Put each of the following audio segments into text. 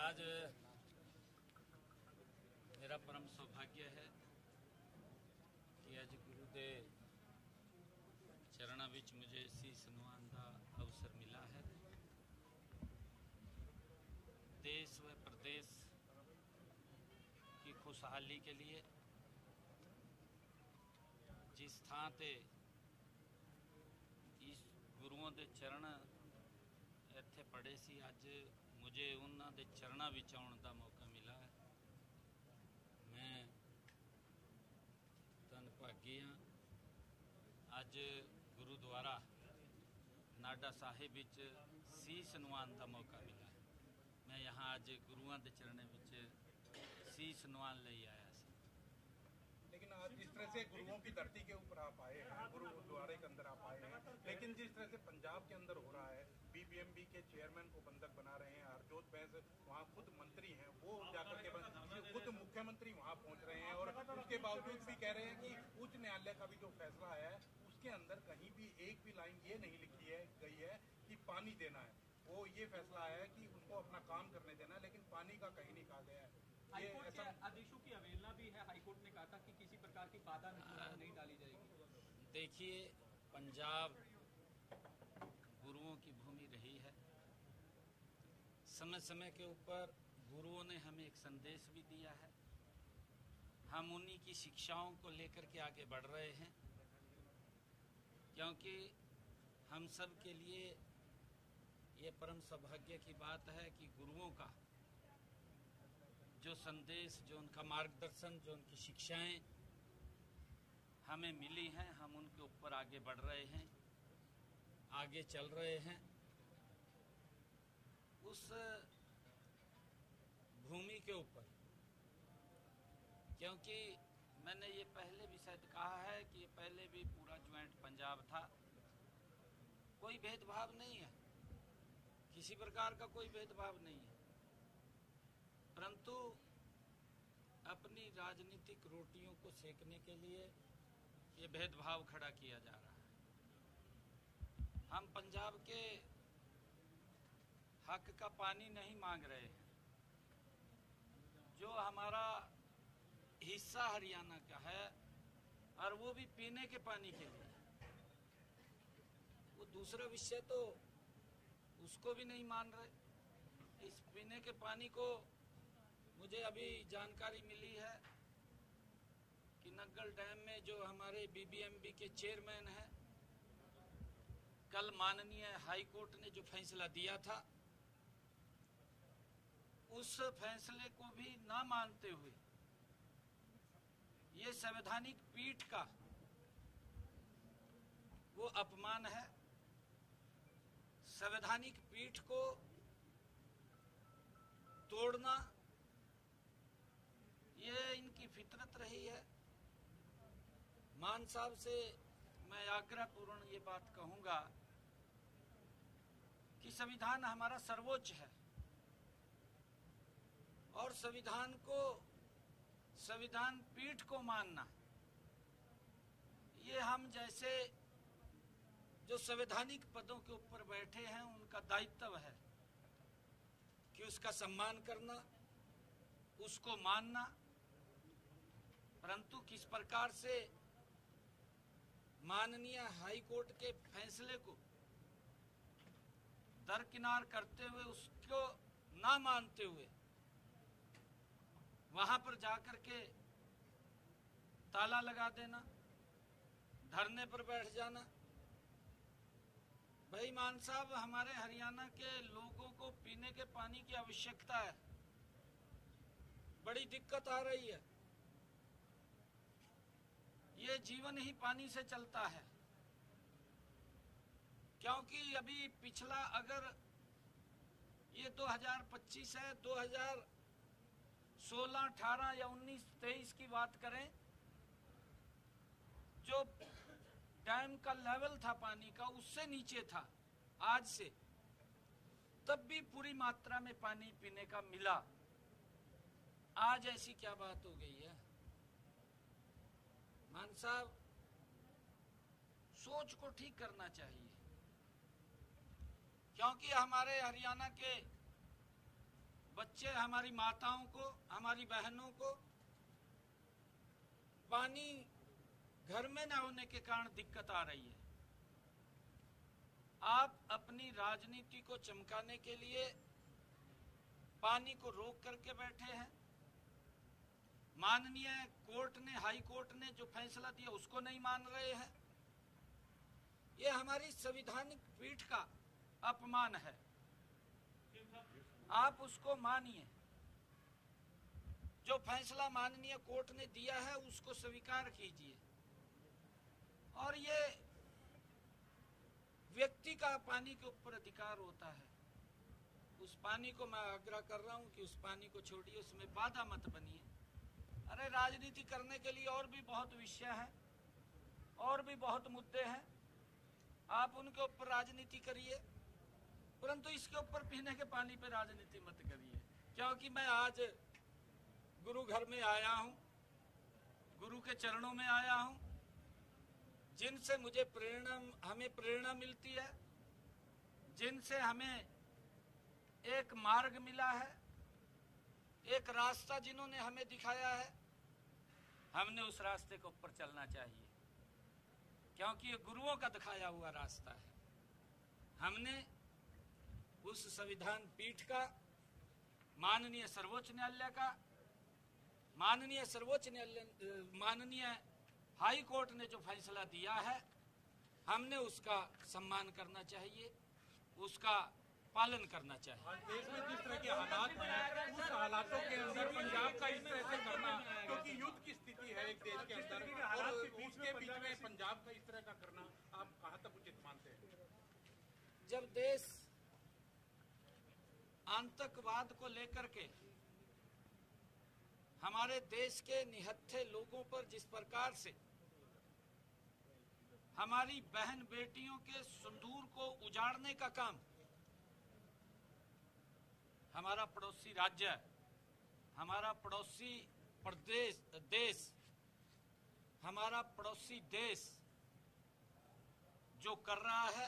आज मेरा परम सौभाग्य है कि अज गुरु के चरणों विच मुझे शीस नवाउण का अवसर मिला है। देश व प्रदेश की खुशहाली के लिए जिस थां ते इस गुरुओं के चरण इत्थे पड़े सी, अज मुझे उन्हां दे चरणों विच आउण दा मौका मिला है। मैं धनभागी हाँ। अज गुरुद्वारा नाडा साहिब विच शीस नवाउण का मौका मिला है। मैं यहाँ अज गुरुओं के चरणों विच शीस नवाउण लई आया सी। लेकिन आज जिस तरह से गुरुओं की धरती के ऊपर आप आए हैं, गुरुद्वारे के अंदर आप आए हैं, लेकिन जिस तरह से पंजाब के अंदर हो रहा है, बीबीएमबी के चेयरमैन को बंधक बना रहे हैं, हरजोत बैंस वहाँ खुद मंत्री हैं, वो जाकर के खुद मुख्यमंत्री वहाँ पहुँच रहे हैं और उसके बावजूद भी कह रहे हैं कि उच्च न्यायालय का भी जो फैसला आया है उसके अंदर कहीं भी एक भी लाइन ये नहीं लिखी है गई है कि पानी देना है। वो ये फैसला आया है कि उनको अपना काम करने देना है, लेकिन पानी का कहीं नहीं कहा गया है। हाईकोर्ट के आदेशों की अवहेलना भी है। हाईकोर्ट ने कहा था कि किसी प्रकार की बाधा नहीं डाली जाएगी। देखिए, पंजाब गुरुओं की भूमि रही है। समय समय के ऊपर गुरुओं ने हमें एक संदेश भी दिया है। हम उन्हीं की शिक्षाओं को लेकर के आगे बढ़ रहे हैं, क्योंकि हम सब के लिए ये परम सौभाग्य की बात है कि गुरुओं का जो संदेश, जो उनका मार्गदर्शन, जो उनकी शिक्षाएं हमें मिली हैं, हम उनके ऊपर आगे बढ़ रहे हैं, आगे चल रहे हैं। उस भूमि के ऊपर, क्योंकि मैंने ये पहले भी शायद कहा है कि ये पहले भी पूरा ज्वाइंट पंजाब था। कोई भेदभाव नहीं है, किसी प्रकार का कोई भेदभाव नहीं है, परंतु अपनी राजनीतिक रोटियों को सेकने के लिए ये भेदभाव खड़ा किया जा रहा है। हम पंजाब के हक का पानी नहीं मांग रहे हैं। जो हमारा हिस्सा हरियाणा का है, और वो भी पीने के पानी के लिए, वो दूसरा विषय तो उसको भी नहीं मान रहे। इस पीने के पानी को मुझे अभी जानकारी मिली है कि नग्गल डैम में जो हमारे बीबीएमबी के चेयरमैन हैं, कल माननीय हाई कोर्ट ने जो फैसला दिया था, उस फैसले को भी ना मानते हुए ये संवैधानिक पीठ का वो अपमान है। संवैधानिक पीठ को तोड़ना ये इनकी फितरत रही है। मान साहब से मैं आग्रहपूर्ण ये बात कहूंगा कि संविधान हमारा सर्वोच्च है, और संविधान को, संविधान पीठ को मानना ये हम जैसे जो संवैधानिक पदों के ऊपर बैठे हैं उनका दायित्व है कि उसका सम्मान करना, उसको मानना। परंतु किस प्रकार से माननीय हाई कोर्ट के फैसले को दरकिनार करते हुए, उसको ना मानते हुए वहां पर जाकर के ताला लगा देना, धरने पर बैठ जाना। भाई मान साहब, हमारे हरियाणा के लोगों को पीने के पानी की आवश्यकता है, बड़ी दिक्कत आ रही है। ये जीवन ही पानी से चलता है, क्योंकि अभी पिछला अगर ये 2025 है, 2016, 18 या 19, 23 की बात करें, जो डैम का लेवल था पानी का उससे नीचे था आज से, तब भी पूरी मात्रा में पानी पीने का मिला। आज ऐसी क्या बात हो गई है? मान साहब, सोच को ठीक करना चाहिए, क्योंकि हमारे हरियाणा के बच्चे, हमारी माताओं को, हमारी बहनों को पानी घर में न होने के कारण दिक्कत आ रही है। आप अपनी राजनीति को चमकाने के लिए पानी को रोक करके बैठे हैं। माननीय कोर्ट ने, हाई कोर्ट ने जो फैसला दिया उसको नहीं मान रहे हैं। ये हमारी संवैधानिक पीठ का अपमान है। आप उसको मानिए। जो फैसला माननीय कोर्ट ने दिया है उसको स्वीकार कीजिए। और ये व्यक्ति का पानी के ऊपर अधिकार होता है। उस पानी को मैं आग्रह कर रहा हूं कि उस पानी को छोड़िए, उसमें बाधा मत बनिए। अरे राजनीति करने के लिए और भी बहुत विषय है, और भी बहुत मुद्दे हैं, आप उनके ऊपर राजनीति करिए, परंतु इसके ऊपर पीने के पानी पे राजनीति मत करिए। क्योंकि मैं आज गुरु घर में आया हूं, गुरु के चरणों में आया हूं, जिनसे मुझे हमें प्रेरणा मिलती है, जिनसे हमें एक मार्ग मिला है, एक रास्ता जिन्होंने हमें दिखाया है। हमने उस रास्ते के ऊपर चलना चाहिए, क्योंकि ये गुरुओं का दिखाया हुआ रास्ता है। हमने उस संविधान पीठ का, माननीय सर्वोच्च न्यायालय का, माननीय हाई कोर्ट ने जो फैसला दिया है, हमने उसका सम्मान करना चाहिए, उसका पालन करना चाहिए। आज देश में जिस तरह के हालात हैं, उस हालातों के अंदर पंजाब का इस तरह से करना, क्योंकि युद्ध की स्थिति है एक देश के अंदर, और उसके बीच में पंजाब का इस तरह का करना आप कहाँ तक उचित मानते हैं? जब देश आतंकवाद को लेकर के हमारे देश के निहत्थे लोगों पर जिस प्रकार से हमारी बहन बेटियों के सिंदूर को उजाड़ने का काम हमारा पड़ोसी राज्य, हमारा पड़ोसी देश, हमारा पड़ोसी देश जो कर रहा है,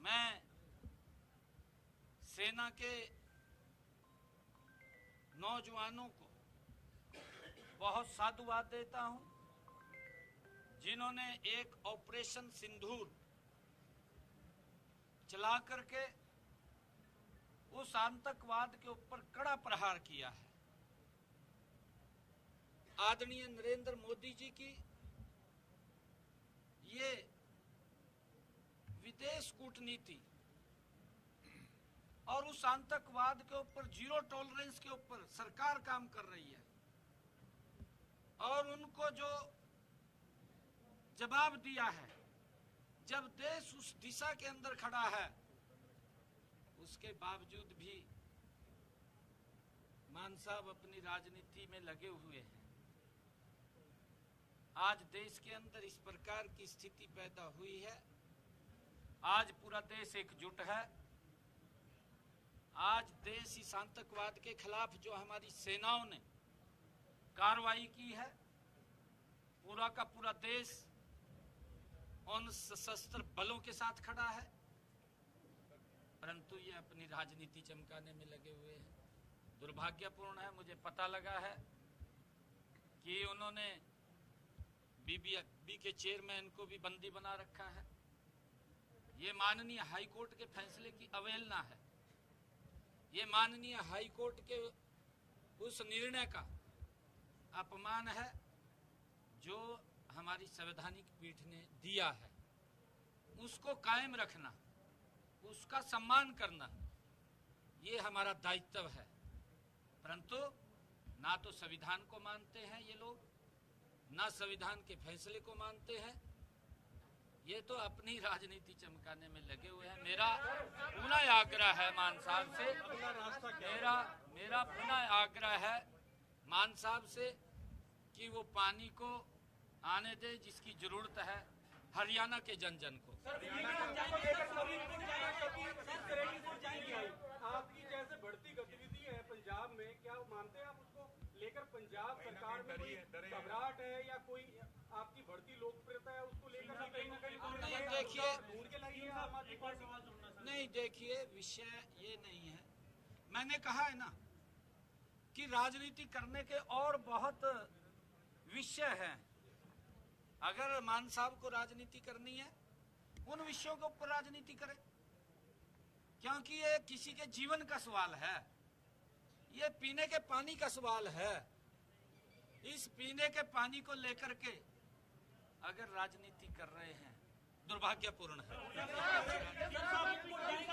मैं सेना के नौजवानों को बहुत साधुवाद देता हूं, जिन्होंने एक ऑपरेशन सिंदूर चला करके उस आतंकवाद के ऊपर कड़ा प्रहार किया है। आदरणीय नरेंद्र मोदी जी की ये विदेश कूटनीति और उस आतंकवाद के ऊपर जीरो टॉलरेंस के ऊपर सरकार काम कर रही है, और उनको जो जवाब दिया है, जब देश उस दिशा के अंदर खड़ा है, उसके बावजूद भी मान साहब अपनी राजनीति में लगे हुए हैं। आज देश के अंदर इस प्रकार की स्थिति पैदा हुई है। आज पूरा देश एकजुट है। आज देश इस आतंकवाद के खिलाफ जो हमारी सेनाओं ने कार्रवाई की है, पूरा का पूरा देश उन सशस्त्र बलों के साथ खड़ा है, परंतु ये अपनी राजनीति चमकाने में लगे हुए हैं। दुर्भाग्यपूर्ण है। मुझे पता लगा है कि उन्होंने बीबीएफबी के चेयरमैन को भी बंदी बना रखा है। ये माननीय हाई कोर्ट के फैसले की अवहेलना है। ये माननीय हाई कोर्ट के उस निर्णय का अपमान है जो हमारी संवैधानिक पीठ ने दिया है। उसको कायम रखना, उसका सम्मान करना, ये हमारा दायित्व है। परंतु ना तो संविधान को मानते हैं ये लोग, ना संविधान के फैसले को मानते हैं। ये तो अपनी राजनीति चमकाने में लगे हुए हैं। मेरा पुनः आग्रह है मान साहब से, मेरा पुनः आग्रह है मान साहब से कि वो पानी को आने दे जिसकी जरूरत है हरियाणा के जन जन को। आपकी जैसे बढ़ती गतिविधि है पंजाब में, क्या मानते हैं आप उसको लेकर पंजाब सरकार में कोई घबराहट है या कोई आपकी बढ़ती लोकप्रियता है उसको लेकर कहीं ना कहीं नहीं देखिए, विषय ये नहीं है। मैंने कहा है ना कि राजनीति करने के और बहुत विषय हैं। अगर मान साहब को राजनीति करनी है, उन विषयों के ऊपर राजनीति करें, क्योंकि ये किसी के जीवन का सवाल है, ये पीने के पानी का सवाल है। इस पीने के पानी को लेकर के अगर राजनीति कर रहे हैं, दुर्भाग्यपूर्ण है।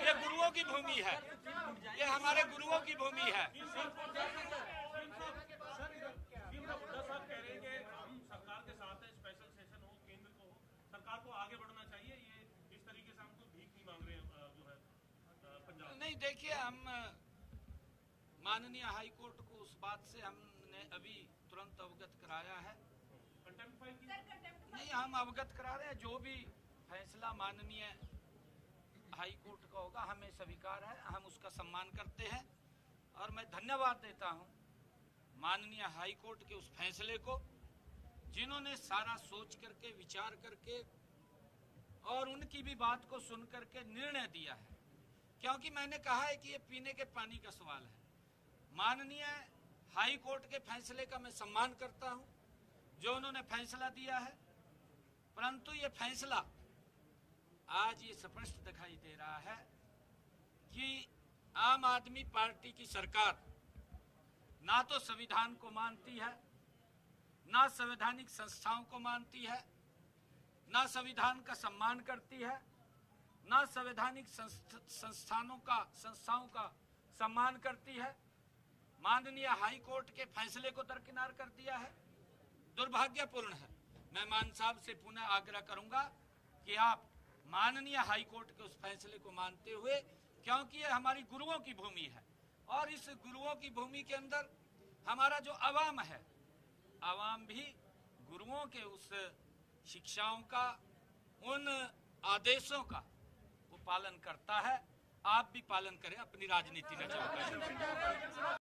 ये गुरुओं की भूमि है, ये हमारे गुरुओं की भूमि है। आगे बढ़ना चाहिए, ये इस तरीके से हम तो भीख नहीं मांग रहे हैं जो है पंजाब। नहीं, देखिए, हम माननीय हाई कोर्ट को उस बात से हमने अभी तुरंत अवगत कराया है। नहीं, हम अवगत करा रहे हैं। जो भी फैसला माननीय हाई कोर्ट का होगा, हमें स्वीकार है, हम उसका सम्मान करते हैं। और मैं धन्यवाद देता हूं माननीय हाई कोर्ट के उस फैसले को, जिन्होंने सारा सोच करके, विचार करके और उनकी भी बात को सुन करके निर्णय दिया है। क्योंकि मैंने कहा है कि ये पीने के पानी का सवाल है। माननीय हाई कोर्ट के फैसले का मैं सम्मान करता हूं, जो उन्होंने फैसला दिया है। परंतु ये फैसला आज ये स्पष्ट दिखाई दे रहा है कि आम आदमी पार्टी की सरकार ना तो संविधान को मानती है, ना संवैधानिक संस्थाओं को मानती है, ना संविधान का सम्मान करती है, ना संवैधानिक संस्थाओं का सम्मान करती है। माननीय हाई कोर्ट के फैसले को दरकिनार कर दिया है। दुर्भाग्यपूर्ण है। मैं मान साहब से पुनः आग्रह करूंगा कि आप माननीय हाई कोर्ट के उस फैसले को मानते हुए, क्योंकि ये हमारी गुरुओं की भूमि है और इस गुरुओं की भूमि के अंदर हमारा जो अवाम है, अवाम भी गुरुओं के उस शिक्षाओं का, उन आदेशों का वो पालन करता है। आप भी पालन करें, अपनी राजनीति न चमकाएं।